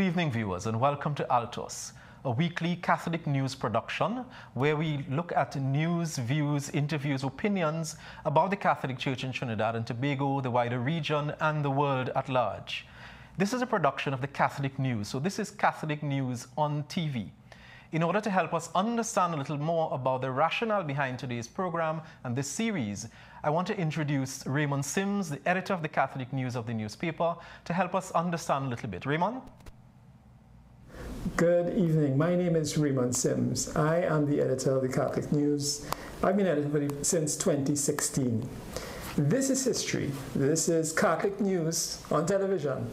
evening, viewers, and welcome to Altos, a weekly Catholic news production where we look at news, views, interviews, opinions about the Catholic Church in Trinidad and Tobago, the wider region, and the world at large. This is a production of the Catholic News, so this is Catholic News on TV. In order to help us understand a little more about the rationale behind today's program and this series, I want to introduce Raymond Sims, the editor of the Catholic News of the newspaper, to help us understand a little bit. Raymond? Good evening. My name is Raymond Sims. I am the editor of the Catholic News. I've been editor since 2016. This is history. This is Catholic News on television.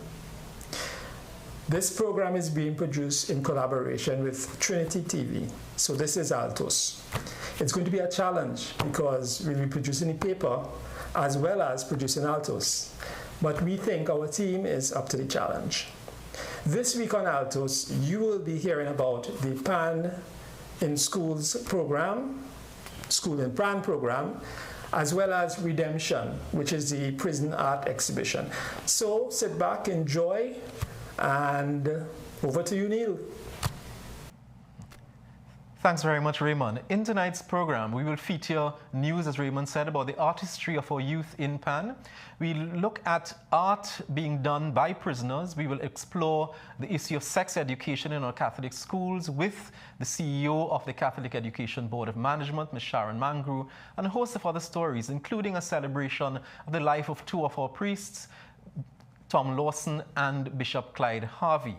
This program is being produced in collaboration with Trinity TV. So this is Altos. It's going to be a challenge because we'll be producing the paper as well as producing Altos. But we think our team is up to the challenge. This week on Altos, you will be hearing about the Pan in Schools program, School in Pan program, as well as Redemption, which is the prison art exhibition. So sit back, enjoy, and over to you, Neil. Thanks very much, Raymond. In tonight's program, we will feature news, as Raymond said, about the artistry of our youth in Pan. We'll look at art being done by prisoners. We will explore the issue of sex education in our Catholic schools with the CEO of the Catholic Education Board of Management, Miss Mangrove, and a host of other stories, including a celebration of the life of two of our priests, Tom Lawson and Bishop Clyde Harvey.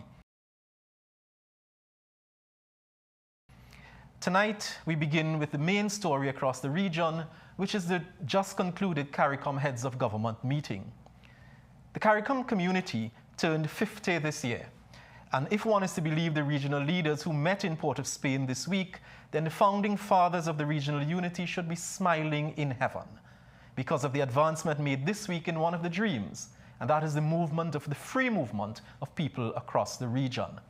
Tonight, we begin with the main story across the region, which is the just concluded CARICOM Heads of Government meeting. The CARICOM community turned 50 this year, and if one is to believe the regional leaders who met in Port of Spain this week, then the founding fathers of the regional unity should be smiling in heaven because of the advancement made this week in one of the dreams, and that is the movement of the free movement of people across the region.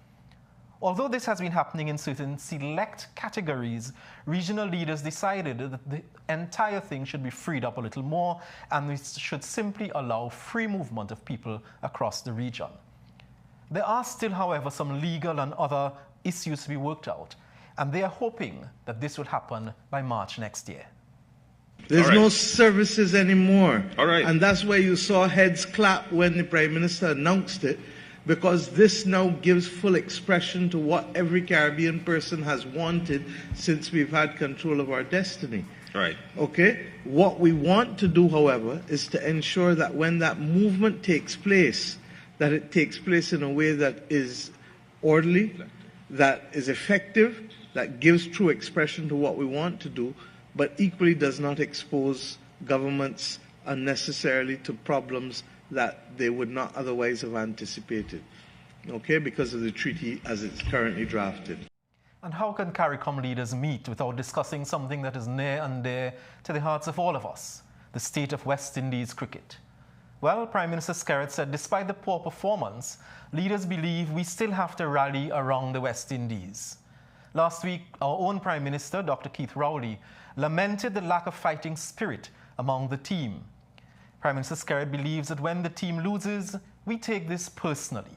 Although this has been happening in certain select categories, regional leaders decided that the entire thing should be freed up a little more, and we should simply allow free movement of people across the region. There are still, however, some legal and other issues to be worked out, and they are hoping that this will happen by March next year. There's no services anymore. All right. And that's why you saw heads clap when the Prime Minister announced it, because this now gives full expression to what every Caribbean person has wanted since we've had control of our destiny. Right. Okay? What we want to do, however, is to ensure that when that movement takes place, that it takes place in a way that is orderly, that is effective, that gives true expression to what we want to do, but equally does not expose governments unnecessarily to problems that they would not otherwise have anticipated, okay, because of the treaty as it's currently drafted. And how can CARICOM leaders meet without discussing something that is near and dear to the hearts of all of us, the state of West Indies cricket? Well, Prime Minister Skerrit said despite the poor performance, leaders believe we still have to rally around the West Indies. Last week, our own Prime Minister, Dr. Keith Rowley, lamented the lack of fighting spirit among the team. Prime Minister Skerrit believes that when the team loses, we take this personally.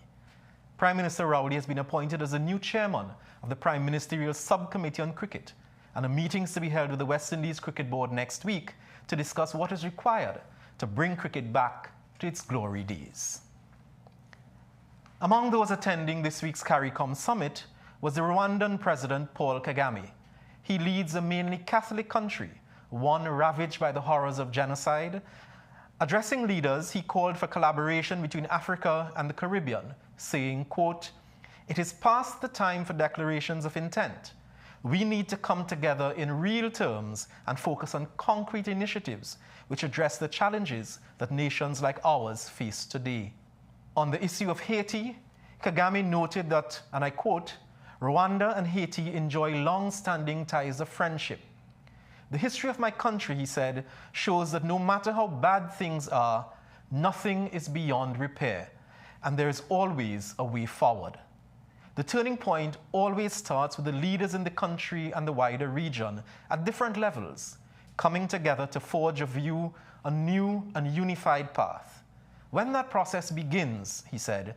Prime Minister Rowley has been appointed as the new chairman of the Prime Ministerial Subcommittee on Cricket, and a meeting is to be held with the West Indies Cricket Board next week to discuss what is required to bring cricket back to its glory days. Among those attending this week's CARICOM Summit was the Rwandan President Paul Kagame. He leads a mainly Catholic country, one ravaged by the horrors of genocide. Addressing leaders, he called for collaboration between Africa and the Caribbean, saying, quote, "It is past the time for declarations of intent. We need to come together in real terms and focus on concrete initiatives which address the challenges that nations like ours face today." On the issue of Haiti, Kagame noted that, and I quote, "Rwanda and Haiti enjoy long-standing ties of friendship. The history of my country," he said, "shows that no matter how bad things are, nothing is beyond repair, and there is always a way forward. The turning point always starts with the leaders in the country and the wider region at different levels, coming together to forge a view, a new and unified path. When that process begins," he said,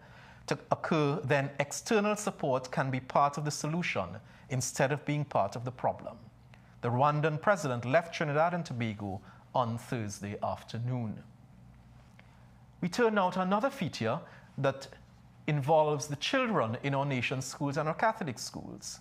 to occur, then external support can be part of the solution instead of being part of the problem. The Rwandan president left Trinidad and Tobago on Thursday afternoon. We turn now to another feature that involves the children in our nation's schools and our Catholic schools.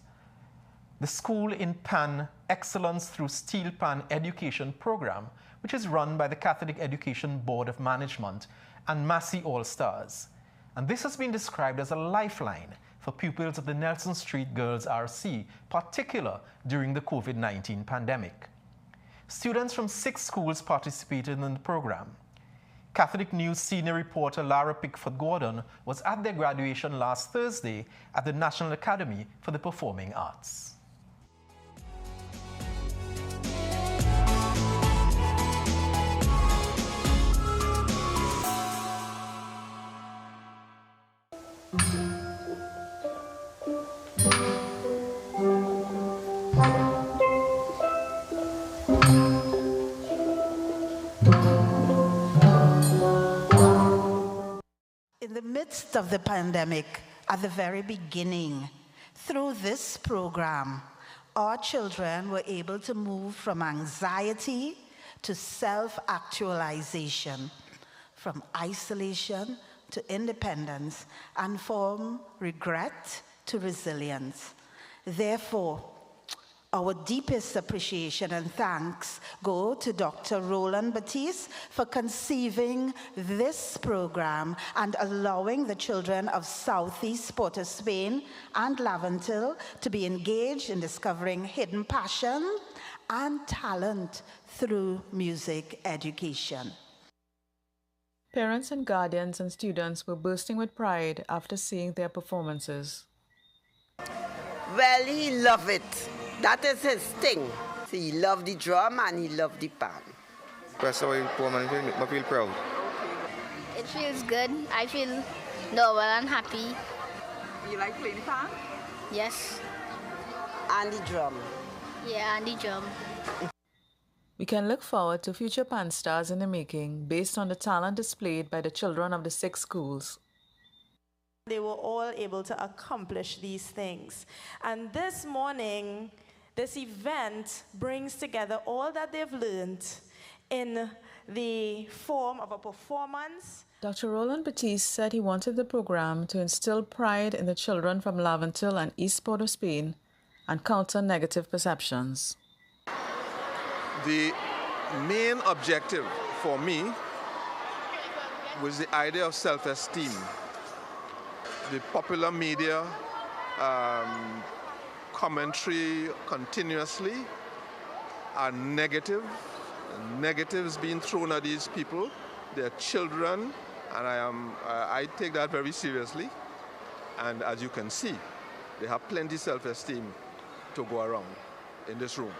The School in Pan Excellence Through Steel Pan Education program, which is run by the Catholic Education Board of Management and Massey All-Stars. And this has been described as a lifeline for pupils of the Nelson Street Girls RC, particularly during the COVID-19 pandemic. Students from 6 schools participated in the program. Catholic News senior reporter Lara Pickford-Gordon was at their graduation last Thursday at the National Academy for the Performing Arts. In the midst of the pandemic, at the very beginning, through this program, our children were able to move from anxiety to self-actualization, from isolation to independence, and from regret to resilience. Therefore, our deepest appreciation and thanks go to Dr. Roland Batiste for conceiving this program and allowing the children of Southeast Port of Spain and Laventille to be engaged in discovering hidden passion and talent through music education. Parents and guardians and students were bursting with pride after seeing their performances. Well, he loved it. That is his thing. So he loved the drum and he loved the pan. That's how I feel proud. It feels good. I feel noble and happy. You like playing the pan? Yes. And the drum. Yeah, and the drum. We can look forward to future pan stars in the making based on the talent displayed by the children of the 6 schools. They were all able to accomplish these things. And this morning, this event brings together all that they've learned in the form of a performance. Dr. Roland Batiste said he wanted the program to instill pride in the children from Laventille and East Port of Spain and counter negative perceptions. The main objective for me was the idea of self-esteem. The popular media commentary continuously are negative. Negatives being thrown at these people. They're children, and I take that very seriously. And as you can see, they have plenty of self-esteem to go around in this room.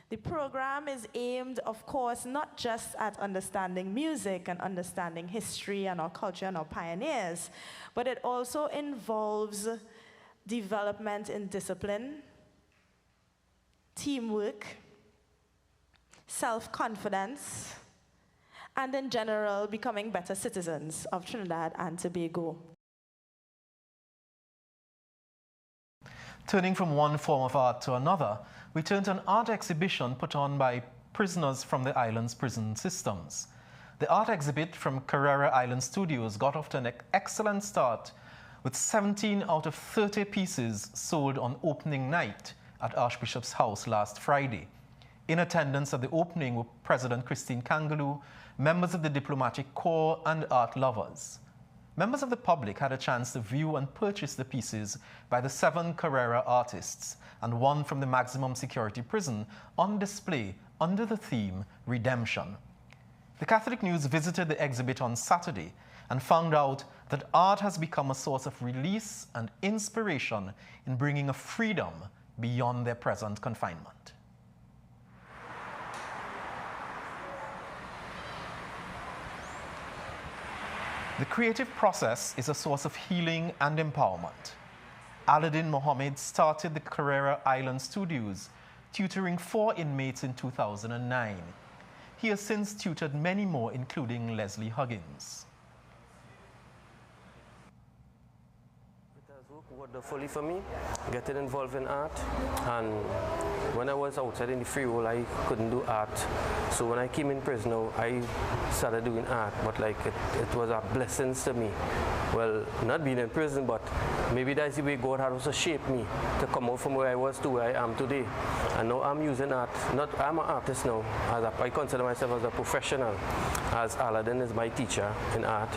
The program is aimed, of course, not just at understanding music and understanding history and our culture and our pioneers, but it also involves development in discipline, teamwork, self-confidence, and in general, becoming better citizens of Trinidad and Tobago. Turning from one form of art to another, we turn to an art exhibition put on by prisoners from the island's prison systems. The art exhibit from Carrera Island Studios got off to an excellent start with 17 out of 30 pieces sold on opening night at Archbishop's House last Friday. In attendance at the opening were President Christine Kangaloo, members of the Diplomatic Corps, and art lovers. Members of the public had a chance to view and purchase the pieces by the 7 Carrera artists and one from the maximum security prison on display under the theme Redemption. The Catholic News visited the exhibit on Saturday and found out that art has become a source of release and inspiration in bringing a freedom beyond their present confinement. The creative process is a source of healing and empowerment. Aladdin Mohammed started the Carrera Island Studios, tutoring 4 inmates in 2009. He has since tutored many more, including Leslie Huggins. Wonderfully for me, getting involved in art, and when I was outside in the free world, I couldn't do art. So when I came in prison, I started doing art, but like it was a blessing to me. Well, not being in prison, but maybe that's the way God had also shaped me to come out from where I was to where I am today. And now I'm using art. I'm an artist now. I consider myself as a professional, as Aladdin is my teacher in art.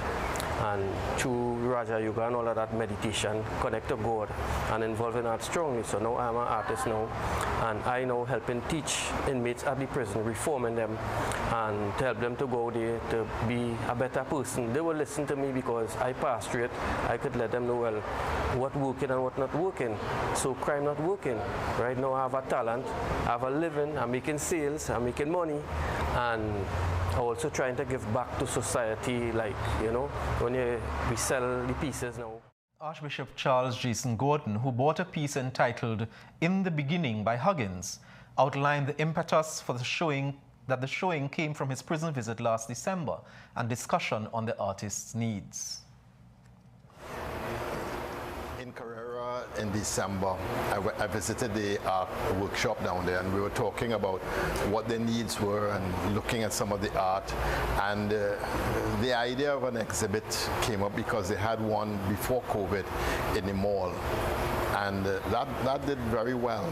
And through Raja Yoga and all of that meditation, connect to God and involved in art strongly. So now I'm an artist now, and I now helping teach inmates at the prison, reforming them, and to help them to go there to be a better person. They will listen to me because I pass through it. I could let them know, well, what working and what not working. So crime not working. Right now I have a talent, I have a living, I'm making sales, I'm making money, and also trying to give back to society, like, you know, when we sell the pieces now. Archbishop Charles Jason Gordon, who bought a piece entitled In the Beginning by Huggins, outlined the impetus for the showing came from his prison visit last December and discussion on the artist's needs. In Carrera in December, I visited the art workshop down there, and we were talking about what their needs were and looking at some of the art. And the idea of an exhibit came up because they had one before COVID in the mall. And that did very well.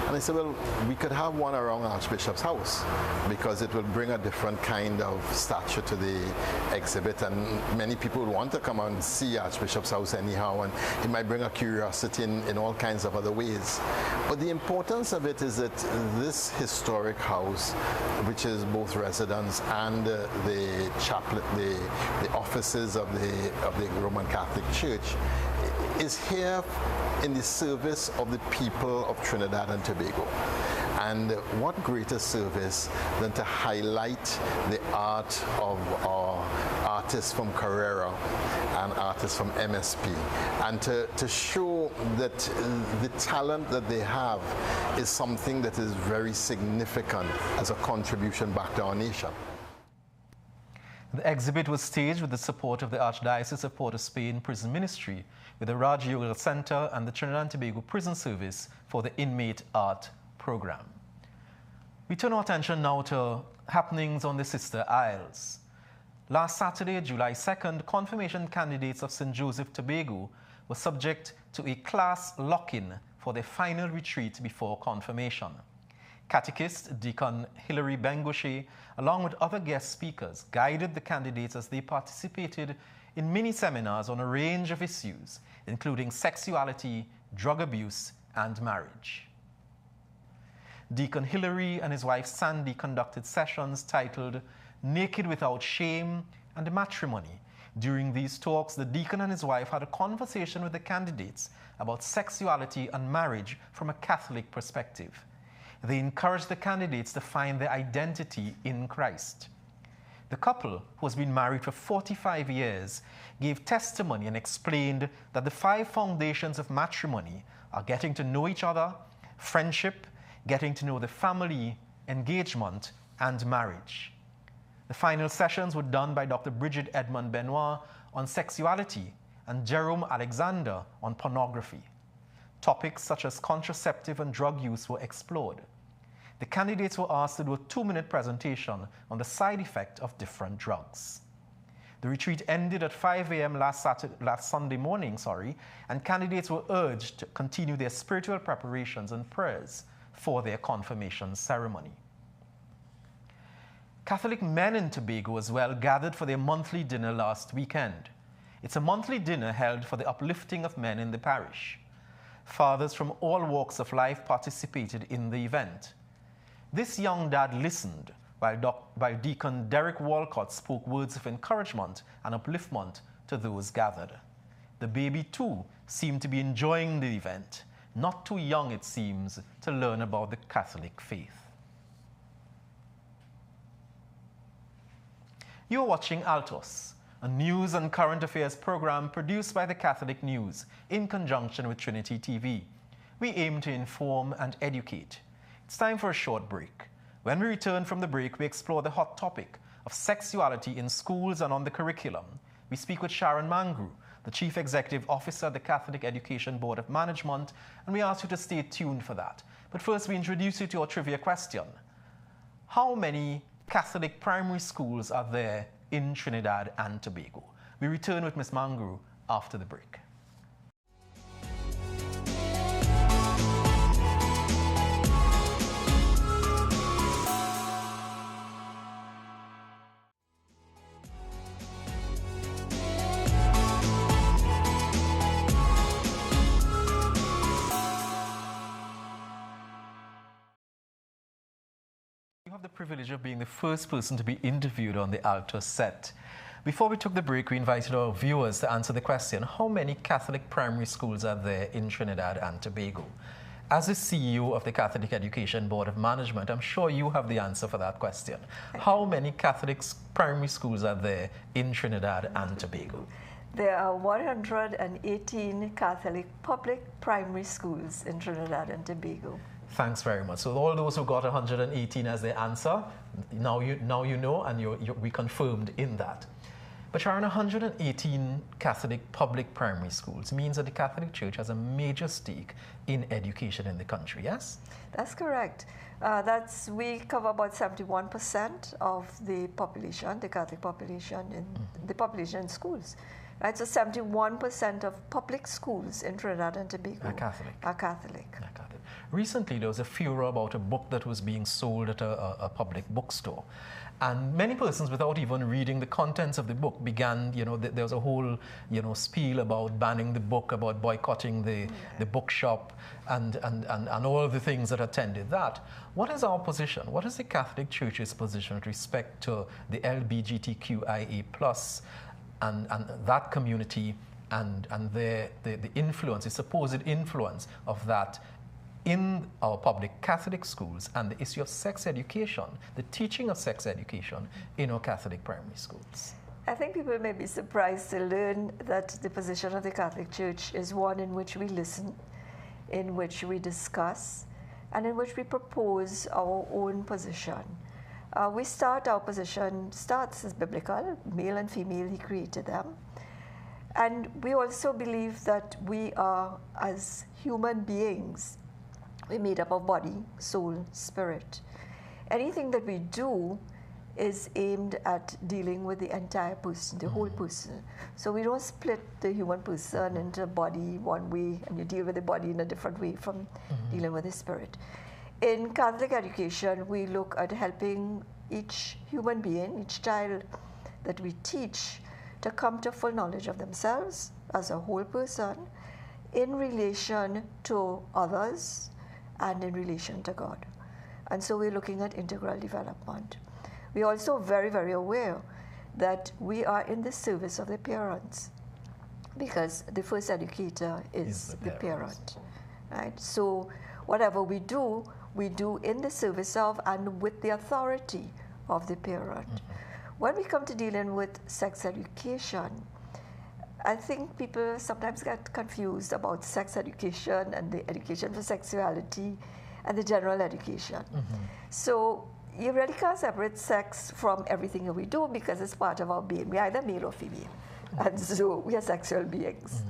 And I said, well, we could have one around Archbishop's house because it will bring a different kind of stature to the exhibit, and many people want to come and see Archbishop's house anyhow, and it might bring a curiosity in all kinds of other ways. But the importance of it is that this historic house, which is both residence and the chaplet, the offices of the Roman Catholic Church, is here in the service of the people of Trinidad and Tobago. And what greater service than to highlight the art of our artists from Carrera and artists from MSP, and to show that the talent that they have is something that is very significant as a contribution back to our nation. The exhibit was staged with the support of the Archdiocese of Port of Spain Prison Ministry, with the Raj Yoga Center and the Trinidad and Tobago Prison Service for the Inmate Art Program. We turn our attention now to happenings on the Sister Isles. Last Saturday, July 2nd, confirmation candidates of St. Joseph, Tobago were subject to a class lock-in for their final retreat before confirmation. Catechist Deacon Hilary Bengoshe, along with other guest speakers, guided the candidates as they participated in mini-seminars on a range of issues, including sexuality, drug abuse, and marriage. Deacon Hilary and his wife Sandy conducted sessions titled Naked Without Shame and Matrimony. During these talks, the deacon and his wife had a conversation with the candidates about sexuality and marriage from a Catholic perspective. They encouraged the candidates to find their identity in Christ. The couple, who has been married for 45 years, gave testimony and explained that the 5 foundations of matrimony are getting to know each other, friendship, getting to know the family, engagement, and marriage. The final sessions were done by Dr. Bridget Edmond Benoit on sexuality and Jerome Alexander on pornography. Topics such as contraceptive and drug use were explored. The candidates were asked to do a 2-minute presentation on the side effect of different drugs. The retreat ended at 5 a.m. last Sunday morning, and candidates were urged to continue their spiritual preparations and prayers for their confirmation ceremony. Catholic men in Tobago as well gathered for their monthly dinner last weekend. It's a monthly dinner held for the uplifting of men in the parish. Fathers from all walks of life participated in the event. This young dad listened while Deacon Derek Walcott spoke words of encouragement and upliftment to those gathered. The baby, too, seemed to be enjoying the event, not too young, it seems, to learn about the Catholic faith. You're watching Altos, a news and current affairs program produced by the Catholic News in conjunction with Trinity TV. We aim to inform and educate. It's time for a short break. When we return from the break, we explore the hot topic of sexuality in schools and on the curriculum. We speak with Sharon Mangrove, the Chief Executive Officer of the Catholic Education Board of Management, and we ask you to stay tuned for that. But first, we introduce you to our trivia question. How many Catholic primary schools are there in Trinidad and Tobago? We return with Miss Mangrove after the break. You have the privilege of being the first person to be interviewed on the Altos set. Before we took the break, we invited our viewers to answer the question, how many Catholic primary schools are there in Trinidad and Tobago? As the CEO of the Catholic Education Board of Management, I'm sure you have the answer for that question. How many Catholic primary schools are there in Trinidad and Tobago? There are 118 Catholic public primary schools in Trinidad and Tobago. Thanks very much. So all those who got 118 as their answer, now you know, and we confirmed in that. But Sharon, 118 Catholic public primary schools means that the Catholic Church has a major stake in education in the country, yes? That's correct. We cover about 71% of the population, the Catholic population, in the population in schools. Right, so 71% of public schools in Trinidad and Tobago are Catholic. Recently, there was a furor about a book that was being sold at a public bookstore. And many persons, without even reading the contents of the book, began, there was a whole, spiel about banning the book, about boycotting the bookshop, and all of the things that attended that. What is our position? What is the Catholic Church's position with respect to the LGBTQIA+, and that community and the influence, the supposed influence of that in our public Catholic schools, and the issue of sex education, the teaching of sex education in our Catholic primary schools? I think people may be surprised to learn that the position of the Catholic Church is one in which we listen, in which we discuss, and in which we propose our own position. Our position starts as biblical, male and female, he created them. And we also believe that we are, as human beings, we're made up of body, soul, spirit. Anything that we do is aimed at dealing with the entire person, the whole person. So we don't split the human person into body one way and you deal with the body in a different way from dealing with the spirit. In Catholic education, we look at helping each human being, each child that we teach, to come to full knowledge of themselves as a whole person in relation to others and in relation to God. And so we're looking at integral development. We're also very, very aware that we are in the service of the parents, because the first educator is the parent. Right? So whatever we do in the service of and with the authority of the parent. When we come to dealing with sex education, I think people sometimes get confused about sex education and the education for sexuality and the general education. So you really can't separate sex from everything that we do, because it's part of our being. We're either male or female. And so we are sexual beings.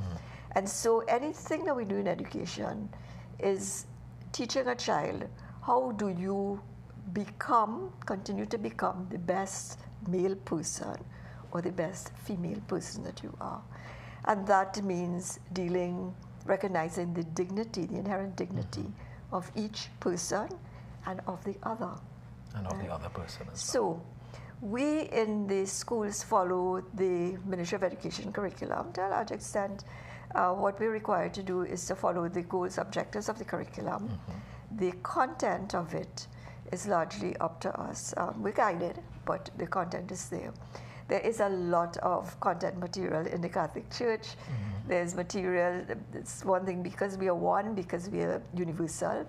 And so anything that we do in education is teaching a child, how do you continue to become the best male person or the best female person that you are. And that means recognizing the dignity, the inherent dignity of each person and of the other. And of the other person as well. So we in the schools follow the Ministry of Education curriculum to a large extent. What we're required to do is to follow the goals, objectives of the curriculum. The content of it is largely up to us. We're guided, but the content is there. There is a lot of content material in the Catholic Church. There's material, it's one thing because we are one, because we are universal.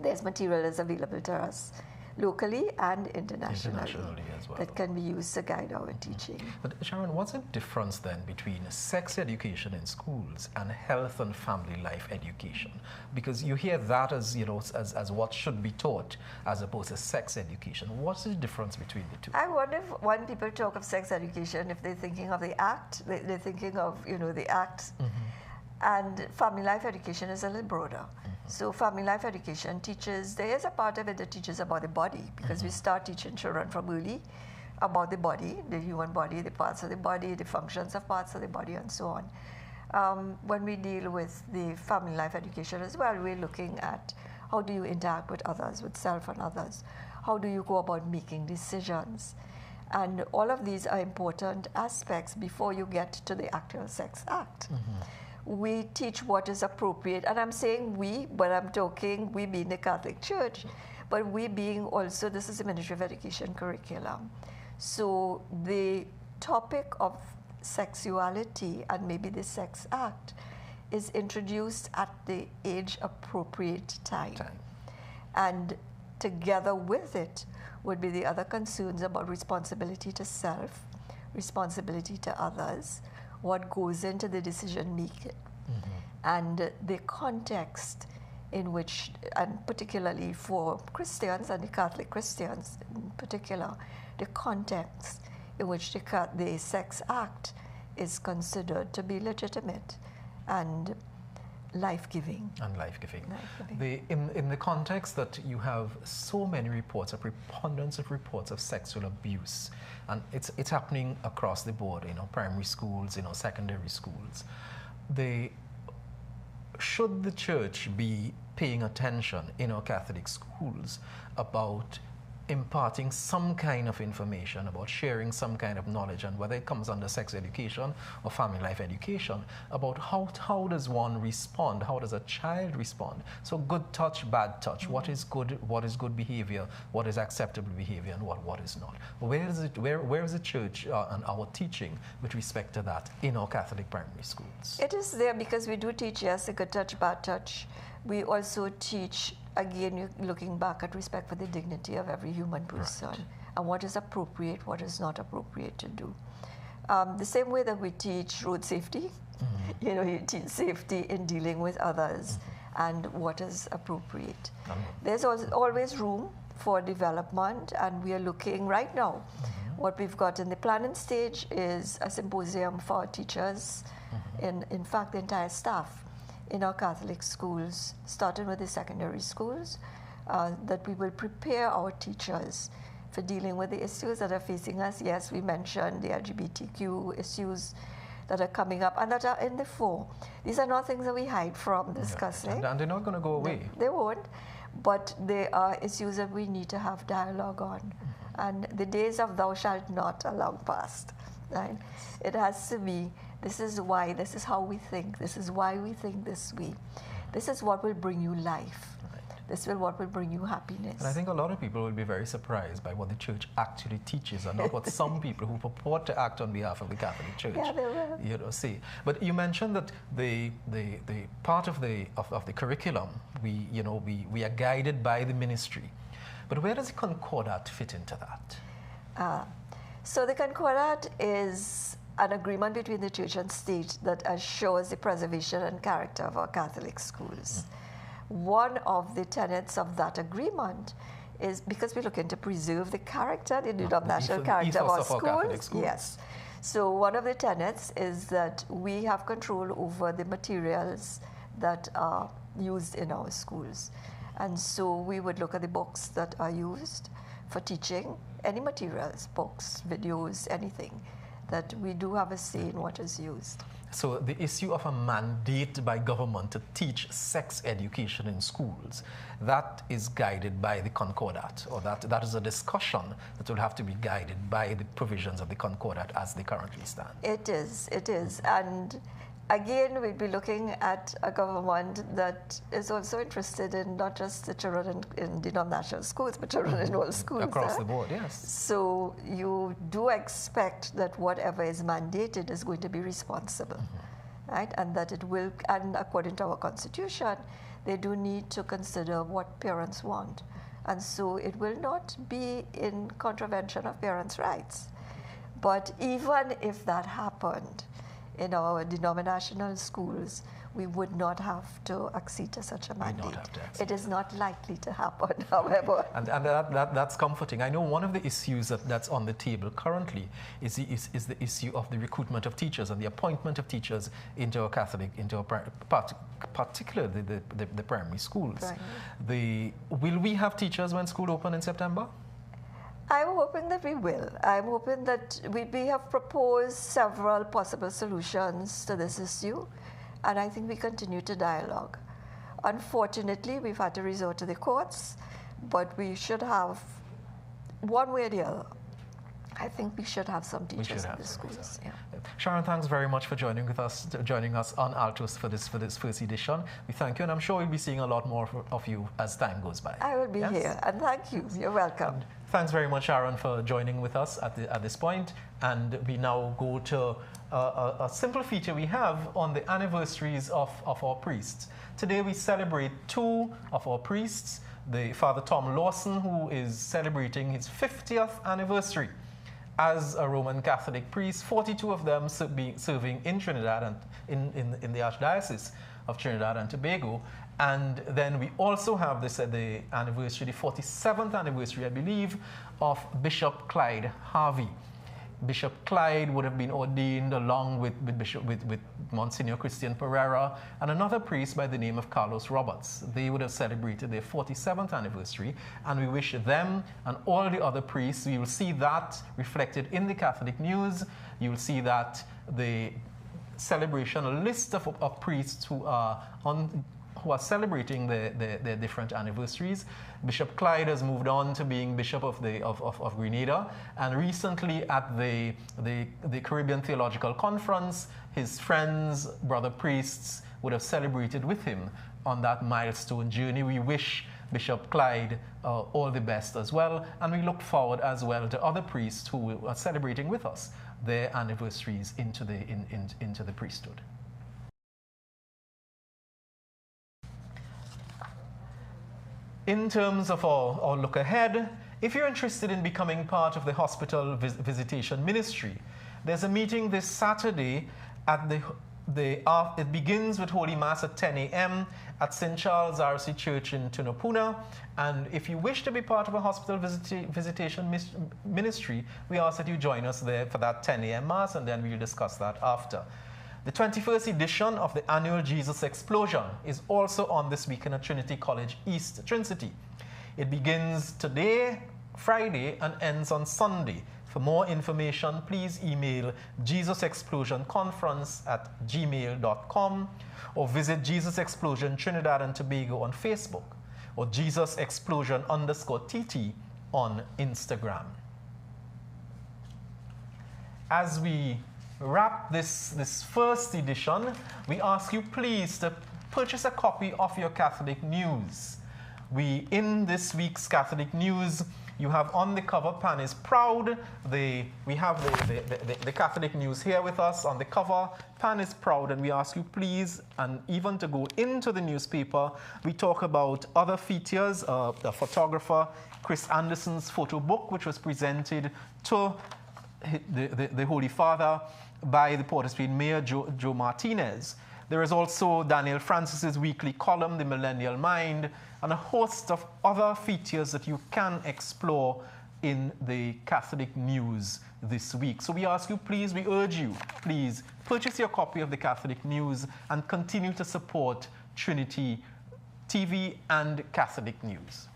There's material that's available to us locally and internationally as well, that can be used to guide our teaching. But Sharon, what's the difference then between sex education in schools and health and family life education? Because you hear that as, you know, as what should be taught as opposed to sex education. What's the difference between the two? I wonder if when people talk of sex education, if they're thinking of the act, they're thinking of, you know, the act. And family life education is a little broader. So family life education teaches, there is a part of it that teaches about the body, because we start teaching children from early about the body, the human body, the parts of the body, the functions of parts of the body, and so on. When we deal with the family life education as well, we're looking at how do you interact with others, with self and others. How do you go about making decisions? And all of these are important aspects before you get to the actual sex act. We teach what is appropriate, and I'm saying we, but I'm talking we being the Catholic Church, but we being also, this is the Ministry of Education curriculum. So the topic of sexuality and maybe the sex act is introduced at the age appropriate time. And together with it would be the other concerns about responsibility to self, responsibility to others, what goes into the decision making, and the context in which, and particularly for Christians and the Catholic Christians in particular, the context in which the sex act is considered to be legitimate and life-giving. And life-giving. In the context that you have so many reports, a preponderance of reports of sexual abuse, and it's happening across the board, you know, primary schools, you know, secondary schools. Should the church be paying attention in our Catholic schools about imparting some kind of information, about sharing some kind of knowledge, and whether it comes under sex education or family life education, about how does one respond, how does a child respond? So good touch, bad touch, what is good behavior, what is acceptable behavior, and what is not. Where is the church and our teaching with respect to that in our Catholic primary schools? It is there because we do teach, yes, a good touch, bad touch. We also teach, again, looking back at respect for the dignity of every human person, and what is appropriate, what is not appropriate to do. The same way that we teach road safety, you know, you teach safety in dealing with others and what is appropriate. There's always room for development, and we are looking right now. What we've got in the planning stage is a symposium for teachers, in fact, the entire staff in our Catholic schools, starting with the secondary schools, that we will prepare our teachers for dealing with the issues that are facing us. Yes, we mentioned the LGBTQ issues that are coming up and that are in the fore. These are not things that we hide from discussing. And they're not going to go away. They won't, but they are issues that we need to have dialogue on. And the days of thou shalt not are long past. Right? It has to be, this is why, this is how we think, this is why we think this way. This is what will bring you life. This is what will bring you happiness. And I think a lot of people will be very surprised by what the church actually teaches and not what some people who purport to act on behalf of the Catholic Church, you know, say. But you mentioned that the part of the curriculum, we are guided by the ministry. But where does the Concordat fit into that? So the Concordat is an agreement between the church and state that assures the preservation and character of our Catholic schools. One of the tenets of that agreement is because we're looking to preserve the character, the denominational character of our schools. Yes. So one of the tenets is that we have control over the materials that are used in our schools. And so we would look at the books that are used for teaching, any materials, books, videos, anything, that we do have a say in what is used. So the issue of a mandate by government to teach sex education in schools, that is guided by the Concordat, or that is a discussion that will have to be guided by the provisions of the Concordat as they currently stand. It is. And again, we'd be looking at a government that is also interested in not just the children in denominational schools, but children in all schools. Across the board, yes. So you do expect that whatever is mandated is going to be responsible, right? And that it will, and according to our constitution, they do need to consider what parents want And so it will not be in contravention of parents' rights. But even if that happened in our denominational schools, we would not have to accede to such a mandate. It is not likely to happen, however. And that's comforting. I know one of the issues that's on the table currently is the issue of the recruitment of teachers and the appointment of teachers into particularly the primary schools. Right. Will we have teachers when school open in September? I'm hoping that we will. I'm hoping that we have proposed several possible solutions to this issue, and I think we continue to dialogue. Unfortunately, we've had to resort to the courts, but we should have, one way or the other, I think we should have some teachers in the schools. Yeah. Sharon, thanks very much for joining us on Altos for this first edition. We thank you, and I'm sure we'll be seeing a lot more of you as time goes by. I will be here, and thank you. You're welcome. And thanks very much, Sharon, for joining with us at this point. And we now go to a simple feature we have on the anniversaries of our priests. Today we celebrate two of our priests, the Father Tom Lawson, who is celebrating his 50th anniversary as a Roman Catholic priest, 42 of them serving in Trinidad and in the Archdiocese of Trinidad and Tobago. And then we also have the anniversary, the 47th anniversary, I believe, of Bishop Clyde Harvey. Bishop Clyde would have been ordained along with Monsignor Christian Pereira and another priest by the name of Carlos Roberts. They would have celebrated their 47th anniversary, and we wish them and all the other priests, you will see that reflected in the Catholic News. You will see that the celebration, a list of priests who are celebrating their different anniversaries. Bishop Clyde has moved on to being Bishop of Grenada, and recently at the Caribbean Theological Conference, his friends, brother priests, would have celebrated with him on that milestone journey. We wish Bishop Clyde all the best as well, and we look forward as well to other priests who are celebrating with us their anniversaries into the priesthood. In terms of our look ahead, if you're interested in becoming part of the hospital visitation ministry, there's a meeting this Saturday at it begins with Holy Mass at 10 a.m. at St. Charles RC Church in Tunapuna. And if you wish to be part of a hospital visitation ministry, we ask that you join us there for that 10 a.m. Mass, and then we'll discuss that after. The 21st edition of the annual Jesus Explosion is also on this weekend at Trinity College East, Trincity. It begins today, Friday, and ends on Sunday. For more information, please email jesusexplosionconference@gmail.com or visit Jesus Explosion Trinidad and Tobago on Facebook or Jesus Explosion _TT on Instagram. As we wrap this first edition, we ask you please to purchase a copy of your Catholic News. In this week's Catholic News, you have on the cover, Pan is Proud. We have the Catholic News here with us on the cover. Pan is Proud, and we ask you please, and even to go into the newspaper, we talk about other features. The photographer, Chris Anderson's photo book, which was presented to the Holy Father by the Port of Spain Mayor Joe Martinez. There is also Daniel Francis's weekly column, The Millennial Mind, and a host of other features that you can explore in the Catholic News this week. So we ask you, please, we urge you, please purchase your copy of the Catholic News and continue to support Trinity TV and Catholic News.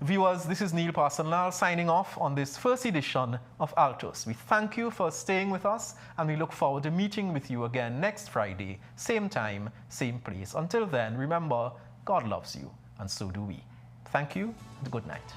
Viewers, this is Neil Parson-Lal signing off on this first edition of Altos. We thank you for staying with us, and we look forward to meeting with you again next Friday, same time, same place. Until then, remember, God loves you, and so do we. Thank you, and good night.